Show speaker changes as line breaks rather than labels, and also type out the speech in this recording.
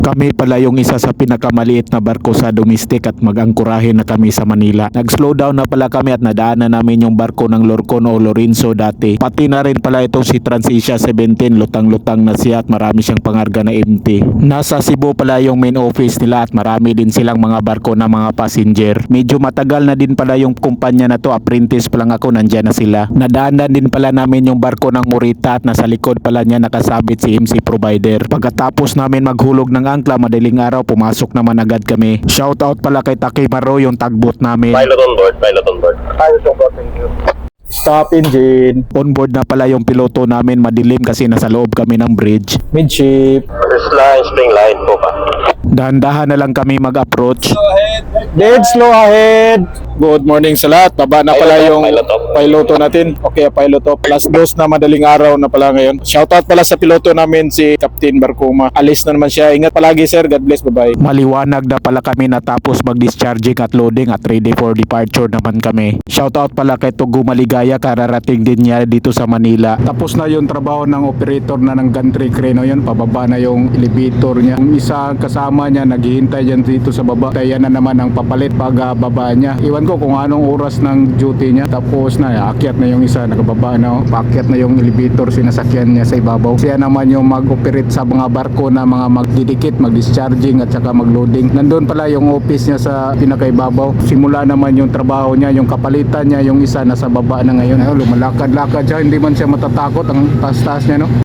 Kami pala yung isa sa pinakamaliit na barko sa domestic at mag-angkurahe na kami sa Manila. Nag-slow down na pala kami at nadaanan namin yung barko ng Lorcon o Lorenzo dati. Pati na rin pala itong si Transisia 17, lutang-lutang na siya at marami siyang pangarga na empty. Nasa Cebu pala yung main office nila at marami din silang mga barko na mga passenger. Medyo matagal na din pala yung kumpanya na to, apprentice pa lang ako, nandyan na sila. Nadaanan din pala namin yung barko ng Morita at nasa likod pala niya nakasabit si MC Provider. Pagkatapos namin maghulog ng angkla, madaling araw pumasok naman agad kami. Shoutout pala kay Takimaro, yung tagbot namin.
Pilot on board, pilot on board.
Pilot on board, thank you.
Stop engine. On board na pala yung piloto namin, madilim kasi nasa loob kami ng bridge.
Midship.
First line, spring line po pa.
Dahan-dahan na lang kami mag-approach.
Dead slow ahead.
Good morning sa lahat. Baba na pala yung piloto natin. Okay, piloto. Plus dos na madaling araw na pala ngayon. Shoutout pala sa piloto namin, si Captain Barcuma. Alis na naman siya. Ingat palagi sir. God bless. Bye-bye. Maliwanag na pala kami natapos mag-discharging at loading at ready for departure naman kami. Shoutout pala kay Tugu Maligaya. Kararating din niya dito sa Manila. Tapos na yung trabaho ng operator na ng gantry crane. O yun, pababa na yung elevator niya. Yung isa kasama niya naghihintay dyan dito sa baba. Kaya na naman ang papalit pag baba niya. Iwan ko kung anong oras ng duty niya. Tapos na, aakyat na yung isa, nakababa na. Paakyat na yung elevator, sinasakyan niya sa ibabaw. Siya naman yung mag-operate sa mga barko na mga magdidikit, mag-discharging at saka mag-loading. Nandun pala yung office niya sa pinakaibabaw. Simula naman yung trabaho niya, yung kapalitan niya, yung isa nasa baba na ngayon. Lumalakad-lakad siya, hindi man siya matatakot. Ang taas-taas niya, no?